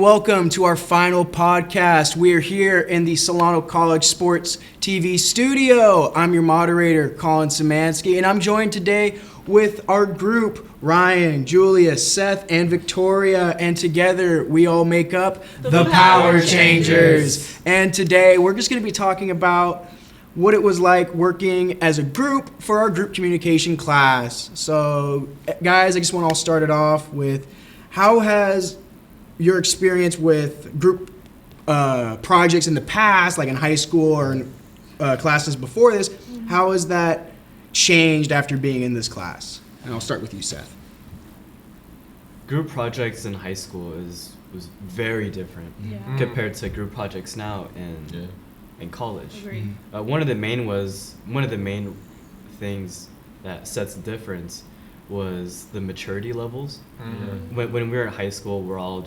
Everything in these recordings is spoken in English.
welcome to our final podcast. We are here in the Solano College Sports TV studio. I'm your moderator, Colin Szymanski, and I'm joined today with our group, Ryan, Julius, Seth, and Victoria, and together we all make up the Power Changers. And today we're just going to be talking about what it was like working as a group for our group communication class. So, guys, I just want to all start it off with, how has your experience with group projects in the past, like in high school or in classes before this, how has that changed after being in this class? And I'll start with you, Seth. Group projects in high school was very different compared to group projects now in college. Agreed. One of the main things that sets the difference was the maturity levels. When we were in high school, we're all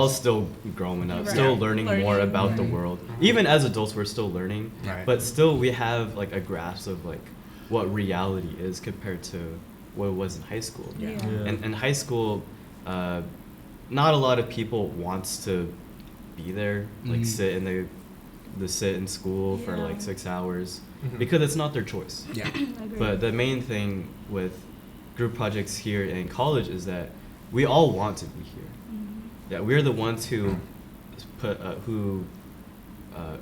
still growing up, still learning more about the world. Even as adults, we're still learning, but still we have like a grasp of like what reality is compared to what it was in high school. And in high school, not a lot of people wants to be there, like sit in school for like 6 hours because it's not their choice. But the main thing with group projects here in college is that we all want to be here. We're the ones who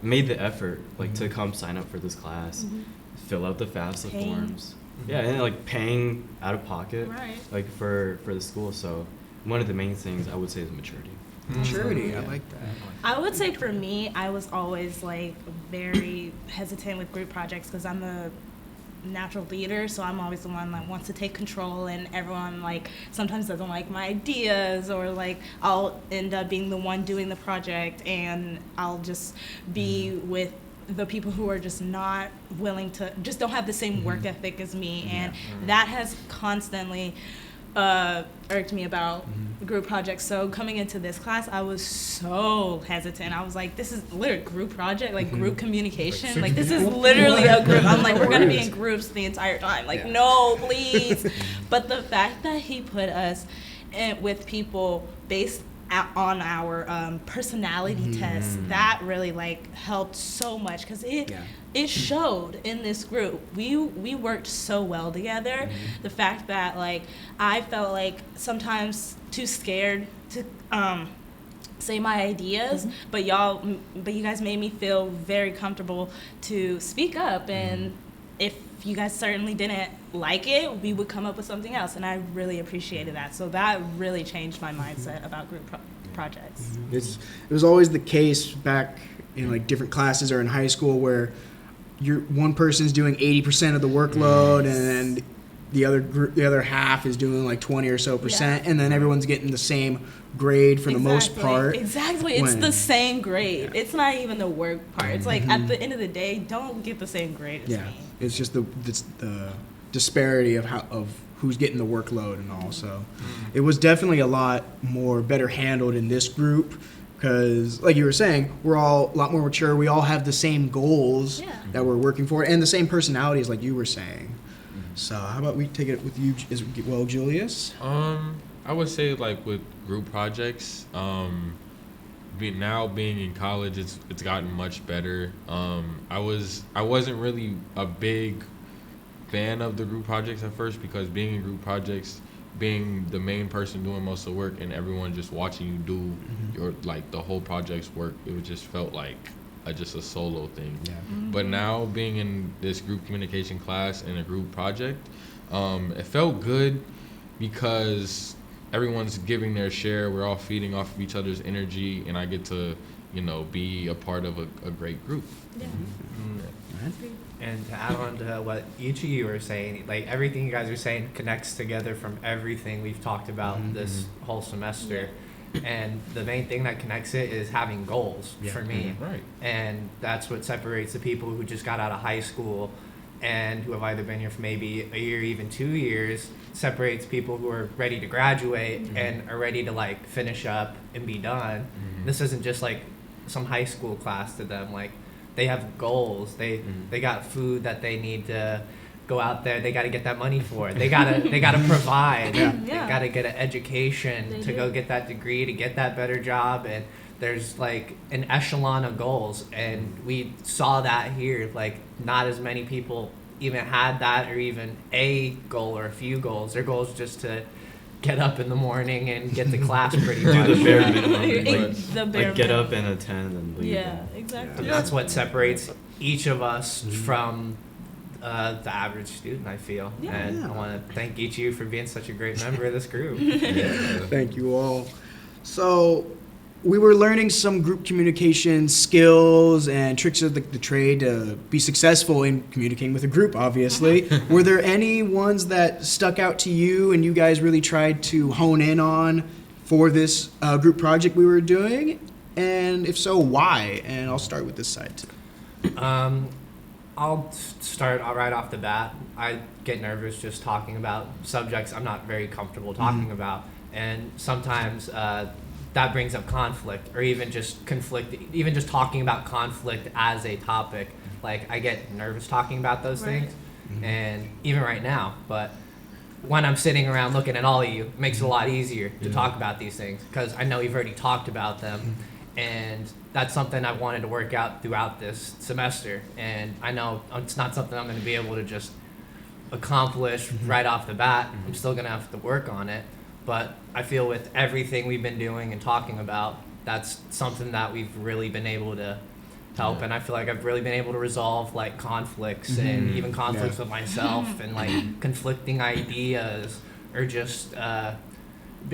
made the effort like to come sign up for this class, fill out the FAFSA forms. And like paying out of pocket like for the school. So one of the main things I would say is maturity. Maturity, I like that. I would say for me, I was always like very hesitant with group projects because I'm a natural leader, so I'm always the one that wants to take control, and everyone like sometimes doesn't like my ideas, or like I'll end up being the one doing the project, and I'll just be with the people who are just not willing to, just don't have the same work ethic as me, and that has constantly irked me about group projects. So coming into this class, I was so hesitant. I was like, this is literally a group project, like group communication. Like this is literally a group. I'm like, we're going to be in groups the entire time. Like, no, please. But the fact that he put us with people based on our personality test, that really like helped so much because it showed in this group. We worked so well together. The fact that like I felt like sometimes too scared to say my ideas, but you guys made me feel very comfortable to speak up, and if you guys certainly didn't like it, we would come up with something else, and I really appreciated that. So that really changed my mindset about group projects. It was always the case back in like different classes or in high school where one person's doing 80% of the workload, and then the other half is doing like 20 or so percent, and then everyone's getting the same grade for the most part. Exactly, it's the same grade. It's not even the work part. It's like at the end of the day, don't get the same grade as me. It's just the disparity of who's getting the workload and all. So it was definitely a lot more better handled in this group because, like you were saying, we're all a lot more mature. We all have the same goals that we're working for and the same personalities, like you were saying. So how about we take it with you as well, Julius? I would say like with group projects, now being in college, it's gotten much better. I wasn't really a big fan of the group projects at first because being in group projects, being the main person doing most of the work and everyone just watching you do your like the whole project's work, it just felt like just a solo thing. But now being in this group communication class and a group project, it felt good because everyone's giving their share. We're all feeding off of each other's energy, and I get to, be a part of a great group. And to add on to what each of you were saying, like everything you guys are saying connects together from everything we've talked about this whole semester. And the main thing that connects it is having goals for me. And that's what separates the people who just got out of high school and who have either been here for maybe a year, even 2 years, separates people who are ready to graduate and are ready to like finish up and be done. This isn't just like some high school class to them. Like they have goals. They got food that they need to go out there. They got to get that money for it. They gotta provide. Yeah. They got to get an education They to do. go get that degree, to get that better job. And there's like an echelon of goals, and we saw that here. Like, not as many people even had that, or even a goal or a few goals. Their goal is just to get up in the morning and get to class pretty much. Do the bare minimum. The bare Like get up minimum. and attend and leave. Yeah, and- exactly. And that's what separates each of us from the average student, I feel. Yeah. And I want to thank each of you for being such a great member of this group. Thank you all. So, we were learning some group communication skills and tricks of the trade to be successful in communicating with a group, obviously. Were there any ones that stuck out to you and you guys really tried to hone in on for this group project we were doing? And if so, why? And I'll start with this side too. I'll start right off the bat. I get nervous just talking about subjects I'm not very comfortable talking about. And sometimes that brings up conflict, or even just conflict, even just talking about conflict as a topic. Like, I get nervous talking about those Right. things, and even right now. But when I'm sitting around looking at all of you, it makes it a lot easier to talk about these things, because I know you've already talked about them. And that's something I wanted to work out throughout this semester. And I know it's not something I'm going to be able to just accomplish right off the bat. I'm still going to have to work on it. But I feel with everything we've been doing and talking about, that's something that we've really been able to help. And I feel like I've really been able to resolve like conflicts and even conflicts with myself and like conflicting ideas, or just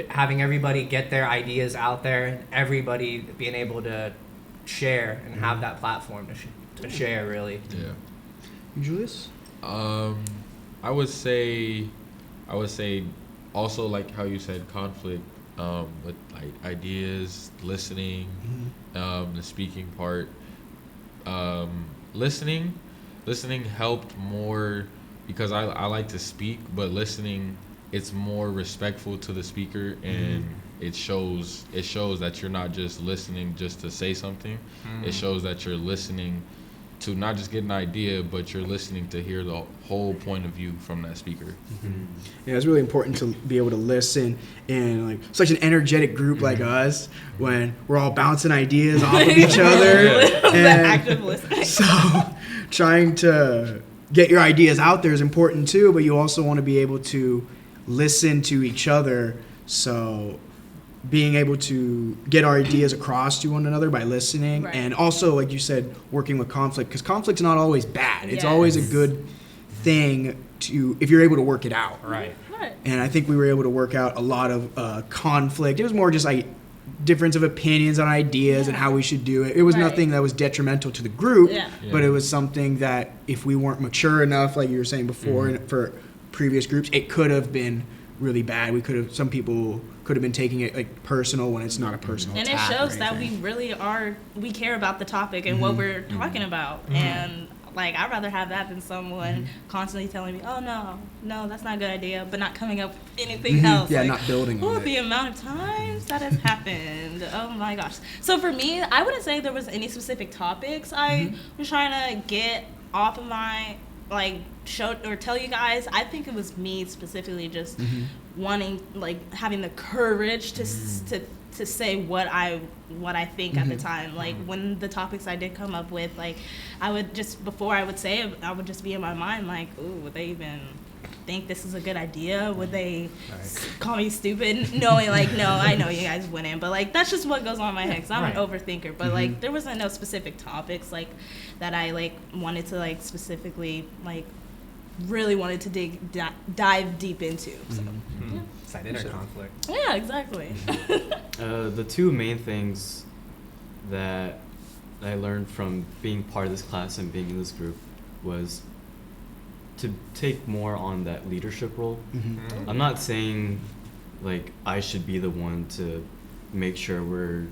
having everybody get their ideas out there, and everybody being able to share and have that platform to share, really. Yeah. Julius? I would say also, like how you said, conflict with like ideas, listening, the speaking part. Listening helped more because I like to speak, but listening, it's more respectful to the speaker, and it shows that you're not just listening just to say something. It shows that you're listening to not just get an idea, but you're listening to hear the whole point of view from that speaker. Yeah, it's really important to be able to listen in like such an energetic group like us, when we're all bouncing ideas off of each other. The And active listening. so trying to get your ideas out there is important too, but you also want to be able to listen to each other. So being able to get our ideas across to one another by listening, Right. and also, like you said, working with conflict, because conflict's not always bad. It's Yes. always a good thing to, if you're able to work it out. Right. Right. And I think we were able to work out a lot of conflict. It was more just like difference of opinions on ideas and how we should do it. It was Right. nothing that was detrimental to the group, Yeah. but it was something that if we weren't mature enough, like you were saying before, and for previous groups, it could have been really bad. Some people could have been taking it like personal when it's not a personal And it attack or shows that we anything. really we care about the topic and what we're talking about. And like, I'd rather have that than someone constantly telling me, oh no, that's not a good idea, but not coming up with anything else. Yeah, Like, not building on it. the amount of times that has happened. Oh my gosh. So for me, I wouldn't say there was any specific topics I was trying to get off of my, like, show or tell you guys. I think it was me specifically just wanting, like, having the courage to to say what I think at the time. Like, when the topics I did come up with, like, I would just, before I would say it, I would just be in my mind like, ooh, would they even think this is a good idea? Would they call me stupid? Knowing, like, no, I know you guys wouldn't, but like, that's just what goes on in my head, because I'm an overthinker. But like, there wasn't no specific topics like that I like wanted to like specifically like really wanted to dive deep into. So It's that inner conflict. yeah, exactly. The two main things that I learned from being part of this class and being in this group was to take more on that leadership role. I'm not saying like I should be the one to make sure we're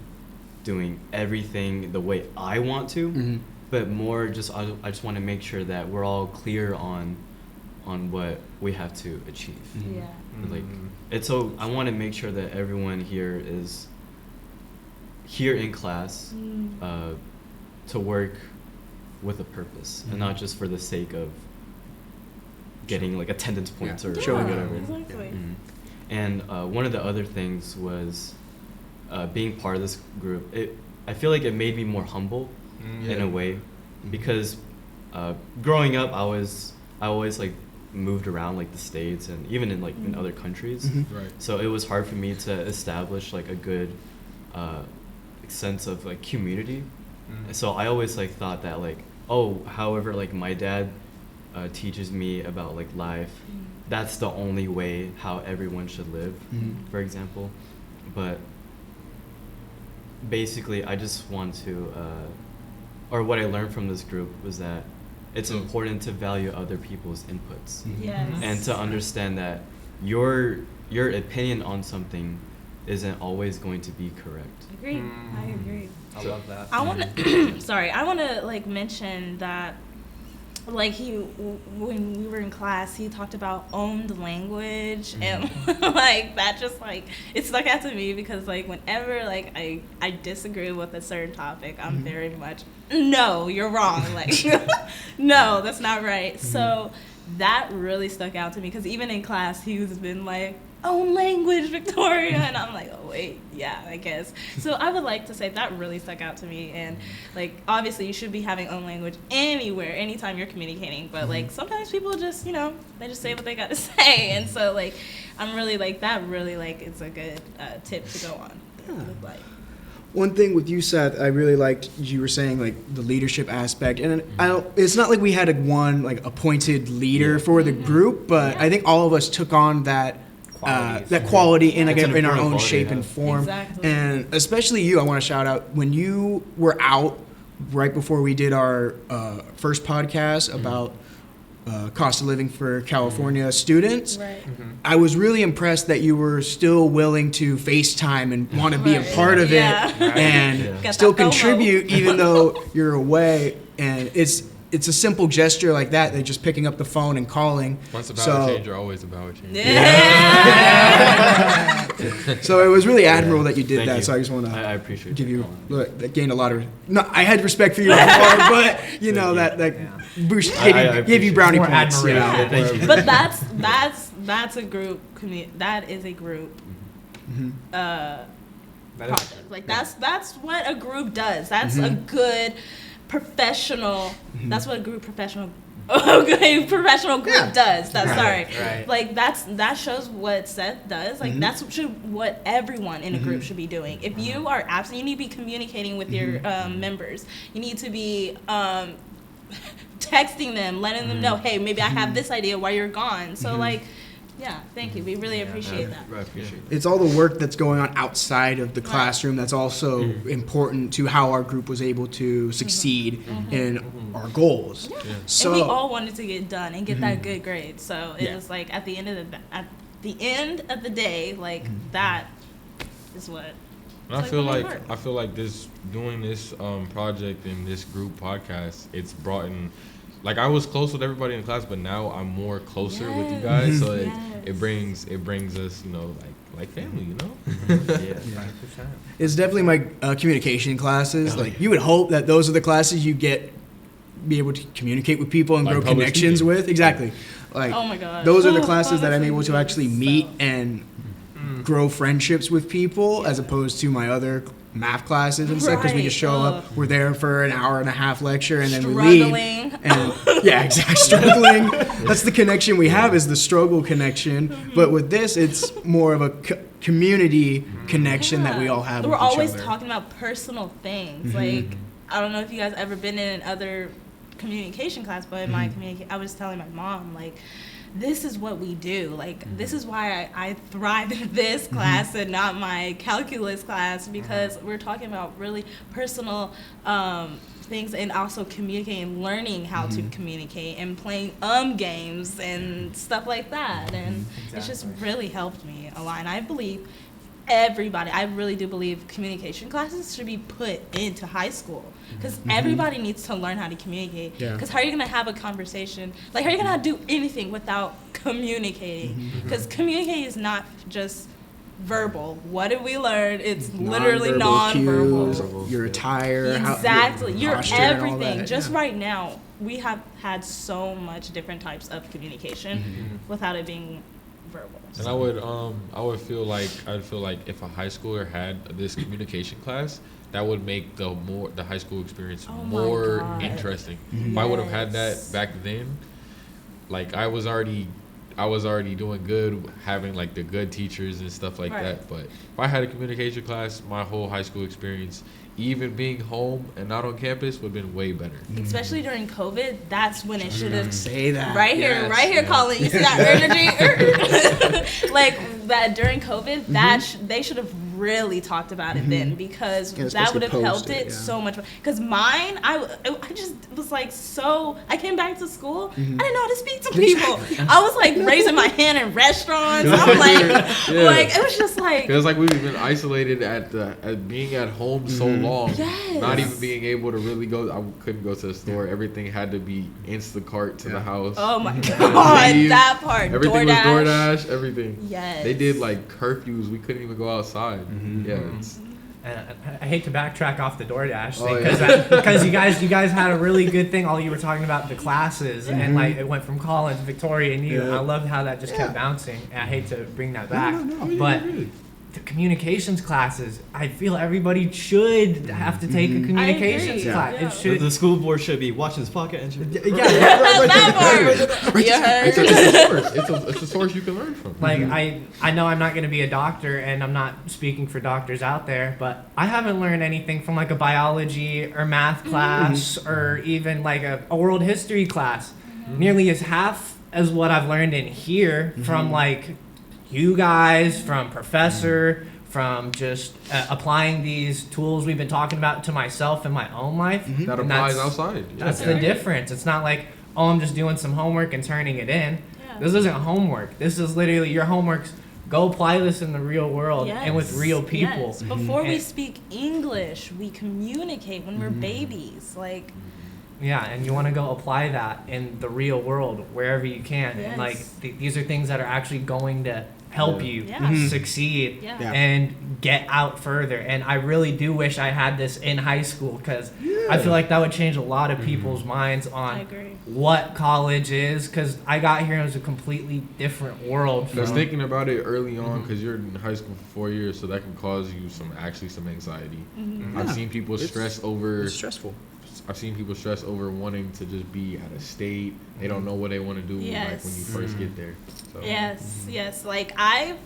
doing everything the way I want to, but more just I just want to make sure that we're all clear on what we have to achieve. is here in class to work with a purpose and not just for the sake of getting like attendance points or Showing it. whatever. Exactly. Mhm. And one of the other things was being part of this group. I feel like it made me more humble in a way, because growing up, I always like moved around like the States and even in like in other countries. Right. So it was hard for me to establish like a good sense of like community. So I always like thought that like, however like my dad teaches me about like life, that's the only way how everyone should live, for example. But basically I just want to or what I learned from this group was that it's important to value other people's inputs. Yes. And to understand that your opinion on something isn't always going to be correct. Agreed. I agree. I love that. I want to, sorry, I want to like mention that, like when we were in class, he talked about owned language, and like that just like it stuck out to me, because like whenever like I disagree with a certain topic, I'm very much, no, you're wrong, like no, that's not right. So that really stuck out to me, because even in class he was been like, own language, Victoria, and I'm like, oh wait, yeah, I guess. So I would like to say that really stuck out to me, and like obviously you should be having own language anywhere, anytime you're communicating, but like sometimes people just, they just say what they got to say, and so like I'm really like that really like it's a good tip to go on with life. One thing with you, Seth, I really liked you were saying like the leadership aspect, and it's not like we had one like appointed leader for the group, but I think all of us took on that quality in It's an in our important own quality shape to and have. form. Exactly. And especially you, I want to shout out when you were out right before we did our first podcast about cost of living for California students. Right. I was really impressed that you were still willing to FaceTime and want to be a Right. part of Yeah. it and Yeah. Got still that FOMO. contribute even though you're away. And it's a simple gesture like that, they're just picking up the phone and calling. Once a power So- changer, always a power changer. So it was really admirable that you did Thank that. you. So I just want to I appreciate give that, you Colin. look, that gained a lot of. No, I had respect for you before, but you know that boost I gave you appreciate brownie More points. admiration. Yeah, thank you. But that's a group that is a group That is- project. Like that's what a group does. That's a good professional. That's what a group professional. Okay, professional group does. That's sorry. right. Like that shows what Seth does. Like that's what everyone in a group should be doing. If you are absent, you need to be communicating with your members. You need to be texting them, letting them know, hey, maybe I have this idea while you're gone. So like, yeah, thank you. We really appreciate that. I appreciate that. It's all the work that's going on outside of the classroom that's also important to how our group was able to succeed in our goals. Yeah. So And we all wanted to get done and get that good grade. So it Yeah. was like at the end of the day, like that is what. And I It's feel like like the main doing this project and this group podcast, it's brought in. Like I was close with everybody in the class, but now I'm more closer with you guys. So Yes. it brings us, like family, Yeah. 100%. it's definitely my communication classes. Like you would hope that those are the classes you be able to communicate with people and Like grow public connections speaking. with. Exactly. Like Oh my gosh. those are the Oh, classes that I'm public able to speaking actually is meet so- and grow friendships with people as opposed to my other math classes and stuff because we just show Right. up, we're there for an hour and a half lecture and then we Struggling. leave. And yeah, exactly. Struggling. That's the connection we have is the struggle connection. But with this, it's more of a community connection that we all have We're with always each other. talking about personal things. Like I don't know if you guys ever been in other communication class, but in my I was telling my mom like, this is what we do. Like this is why I thrive in this class and not my calculus class, because we're talking about really personal things and also communicating, learning how to communicate and playing games and stuff like that. And it's just really helped me a lot. And I believe I really do believe communication classes should be put into high school because everybody needs to learn how to communicate. Yeah. Because how are you going to have a conversation? Like, how are you going to do anything without communicating? Because communicating is not just verbal. What did we learn? It's literally Nonverbal nonverbal. cues, your attire, Exactly. your You're posture and all everything. that, Just yeah. right now, we have had so much different types of communication without it being verbal. And I would feel like if a high schooler had this communication class, that would make the high school experience Oh my more God. interesting. If I would have had that back then, like I was already doing good, having like the good teachers and stuff like Right. that. But if I had a communication class, my whole high school experience, even being home and not on campus, would have been way better. Especially during COVID, that's when it should have. Say that. Right here, Colin. You see that energy? Like that during COVID, they should have really talked about it then, because Yeah, that would have especially helped post it, it yeah. so much. Because mine, I just was like I came back to school, I didn't know how to speak to people. I was like raising my hand in restaurants. I'm like, Yeah. like it was just like. It was like we've been isolated at being at home so long, Yes. not even being able to really go. I couldn't go to the store. Everything had to be Instacart to the house. Oh my God, Leave. that part. Everything was DoorDash. Everything. Yes. They did like curfews. We couldn't even go outside. Yeah. It's, And I hate to backtrack off the DoorDash Oh, thing yeah. because you guys had a really good thing. All you were talking about the classes and like it went from Colin to Victoria and you. And I loved how that just kept bouncing. And I hate to bring that back, but the communications classes, I feel everybody should have to take a communications agree. class. Yeah. It should. The school board should be watching this podcast. That part. You heard? it's a source you can learn from. Like I know I'm not going to be a doctor and I'm not speaking for doctors out there, but I haven't learned anything from like a biology or math class or even like a world history class. Nearly as half as what I've learned in here from like you guys, from professor, from just applying these tools we've been talking about to myself in my own life. That And applies that's- outside. Yeah. That's the difference. It's not like, oh, I'm just doing some homework and turning it in. Yeah. This isn't homework. This is literally your homework's go apply this in the real world and with real people. Yes. Before we And- speak English, we communicate when we're babies. Like, Yeah, and you want to go apply that in the real world wherever you can. And like Yes. these are things that are actually going to help you Yeah. succeed Yeah. Yeah. and get out further. And I really do wish I had this in high school because I feel like that would change a lot of people's minds on I agree. what college is. Because I got here and it was a completely different world. Because From, thinking about it early on, because you're in high school for 4 years, so that can cause you some anxiety. I've seen people stress over. It's stressful. I've seen people stress over wanting to just be at a state. They don't know what they want to do like when you first get there. So. Yes. Like I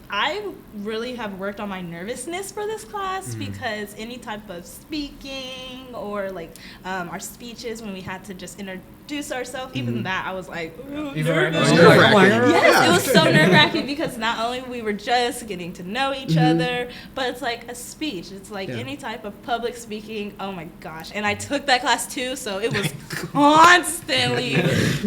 really have worked on my nervousness for this class because any type of speaking or like our speeches when we had to just introduce ourselves, even that I was like, ooh, Even right now, nervous. you're like, oh my God. Yes, it was so nerve-wracking because not only we were just getting to know each other, but it's like a speech. It's like any type of public speaking. Oh my gosh! And I took that class too, so it was constantly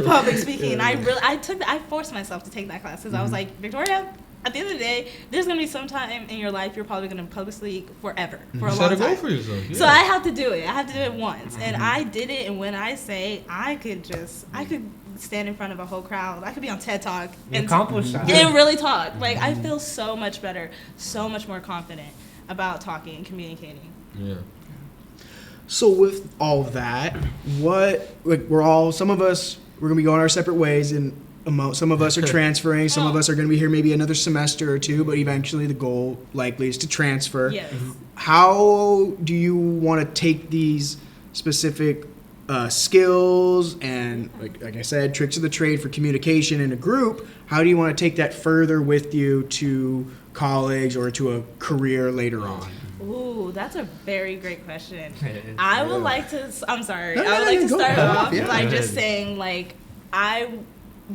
public speaking. And I forced myself to take that class because I was like, Victoria, at the end of the day, there's gonna be some time in your life you're probably gonna public speak forever for a long Set a time. goal for yourself. Yeah. So I have to do it. I have to do it once, and I did it. And when I say I could stand in front of a whole crowd, I could be on TED Talk You accomplished that. and really talk. Like I feel so much better, so much more confident about talking and communicating. Yeah. So with all of that, some of us we're gonna be going our separate ways, and some of us are transferring. Some of us are gonna be here maybe another semester or two, but eventually the goal likely is to transfer. Yes. How do you want to take these specific skills and, like I said, tricks of the trade for communication in a group? How do you want to take that further with you to college or to a career later on? Ooh, that's a very great question. It is. I would like to. I'm sorry. No, I would like to go start ahead. off Yeah. by Go just ahead. saying, like, I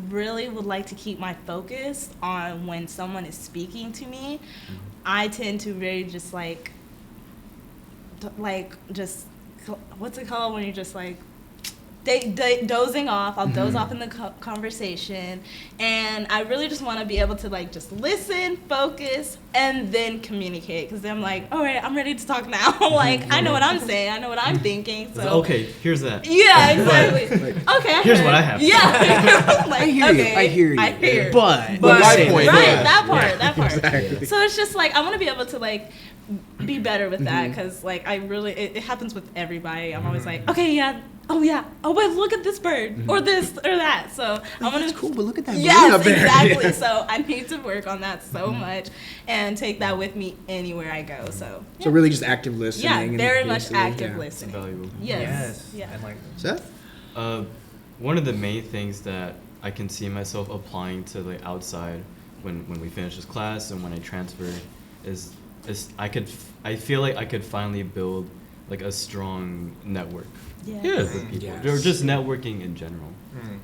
really would like to keep my focus on when someone is speaking to me. I tend to really just just what's it called when you're just like dozing off. I'll doze off in the conversation, and I really just want to be able to like just listen, focus, and then communicate. Because I'm like, all right, I'm ready to talk now. Like I know what I'm saying, I know what I'm thinking. So Okay, here's that. yeah, exactly. Okay, Here's heard what it. I have. Yeah, like, I hear okay, you. I hear you. I hear. But my say point that. Right, Yeah. that part. Exactly. So it's just like I want to be able to like be better with that because like I really it happens with everybody. I'm always like, okay, yeah, oh yeah, oh but look at this bird or this or that. So I'm gonna. That's cool, but look at that balloon Yes, up there. exactly. So I need to work on that so much and take that with me anywhere I go. So So really just active listening. yeah, and very much basically, active yeah. listening. Valuable. Yes. Yeah. And like, Seth? One of the main things that I can see myself applying to the outside when we finish this class and when I transfer is I feel like I could finally build like a strong network Yeah. with people, Yes. or just networking in general.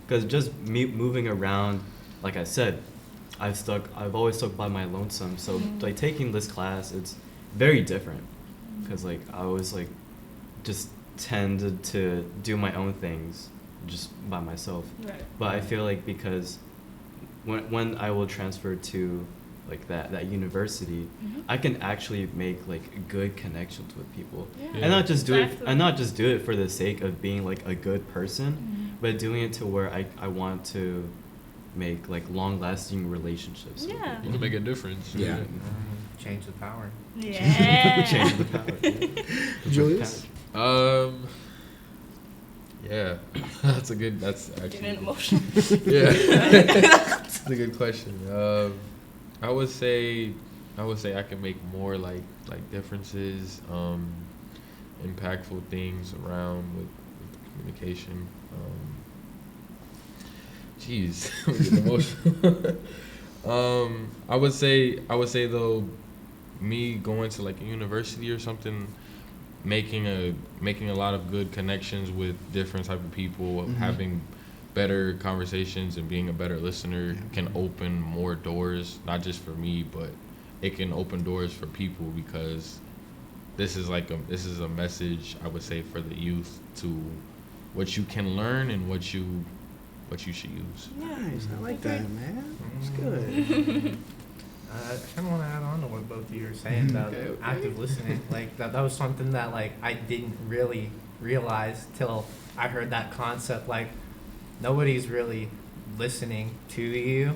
Because just me moving around, like I said, I've always stuck by my lonesome. So like taking this class, it's very different. Because like I always like just tended to do my own things just by myself. Right. But I feel like because when I will transfer to like that university, I can actually make like good connections with people, Yeah. and not just do Exactly. it and not just do it for the sake of being like a good person, but doing it to where I want to make like long-lasting relationships. with Yeah. You can make a difference. Yeah. change the power. Yeah. Change the power. Yeah. Julius? Yeah, that's actually Getting emotional. yeah. That's a good question. I would say I can make more like differences, impactful things around with communication. Jeez, I'm getting emotional. I would say though, me going to like a university or something, making a lot of good connections with different type of people, having better conversations and being a better listener can open more doors, not just for me, but it can open doors for people, because this is a message I would say for the youth, to what you can learn and what you should use. Nice. I like that, man. It's good. I kind of want to add on to what both of you were saying about Okay. active listening. Like that was something that like I didn't really realize till I heard that concept. Like nobody's really listening to you.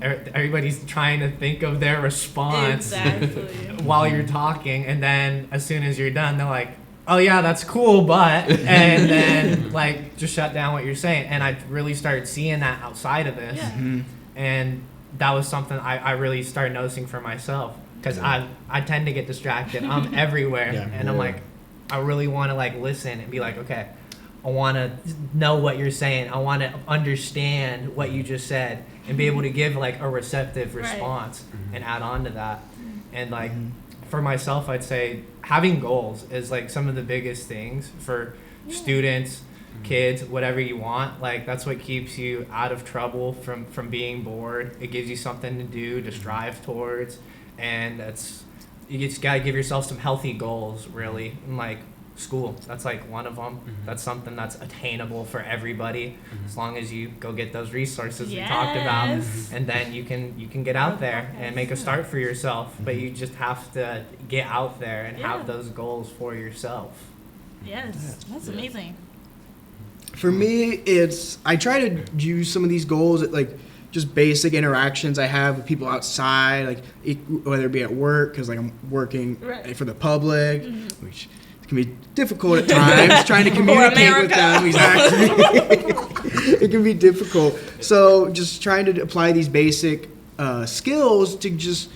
Everybody's trying to think of their response Exactly. while you're talking, and then as soon as you're done, they're like, "Oh yeah, that's cool, but," and then like just shut down what you're saying. And I really started seeing that outside of this, Yeah. and that was something I really started noticing for myself, because I tend to get distracted. I'm everywhere, Yeah. and I'm like, I really want to like listen and be like, okay, I want to know what you're saying. I want to understand what you just said and be able to give like a receptive Right. response and add on to that. And like for myself, I'd say having goals is like some of the biggest things for students, kids, whatever you want. Like that's what keeps you out of trouble from being bored. It gives you something to do, to strive towards, and you just gotta give yourself some healthy goals, really. And like school, that's like one of them. That's something that's attainable for everybody, as long as you go get those resources we talked about, Yes. and then you can get out there and make a start for yourself. But you just have to get out there and Yeah. have those goals for yourself. Yes. That's amazing. For me, I try to use some of these goals at like just basic interactions I have with people outside, like whether it be at work, because like I'm working Right. for the public, which can be difficult at times, trying to communicate with America. them. Exactly. It can be difficult. So just trying to apply these basic skills to just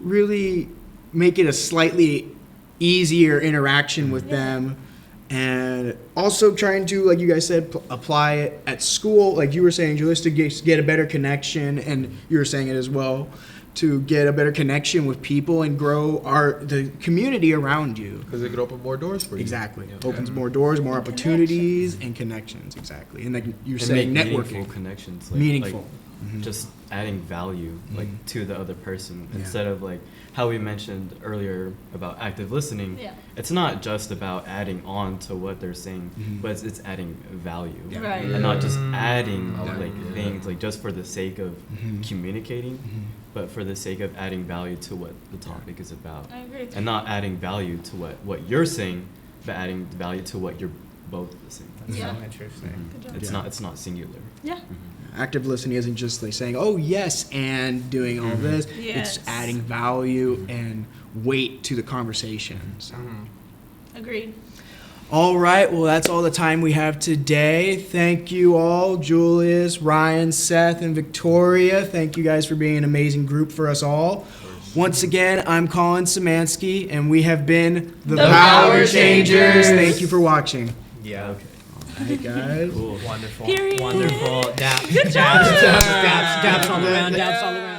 really make it a slightly easier interaction with them. And also trying to, like you guys said, apply it at school, like you were saying, Julius, to get a better connection, and you were saying it as well, to get a better connection with people and grow the community around you. Because it could open more doors for you. Exactly. Opens more doors, more opportunities, and connections. Exactly. And like you're And saying, make networking. meaningful connections. Like, Meaningful. Like just adding value like to the other person, Yeah. instead of like how we mentioned earlier about active listening. Yeah. It's not just about adding on to what they're saying, but it's adding value. Yeah. Right. And not just adding I like like that. things like just for the sake of communicating, but for the sake of adding value to what the topic is about. I agree. And not adding value to what you're saying, but adding value to what you're both saying. That's Yeah. so interesting. Good job. It's not singular. Yeah. Active listening isn't just like saying, oh, yes, and doing all this. Yes. It's adding value and weight to the conversation. So. Agreed. All right, well, that's all the time we have today. Thank you all, Julius, Ryan, Seth, and Victoria. Thank you guys for being an amazing group for us all. Once again, I'm Colin Szymanski, and we have been the Power Changers. Thank you for watching. Yeah. Okay. All right, guys. Cool. Wonderful. Period. Wonderful. Daps, Good job. daps, daps, daps all around, daps all around.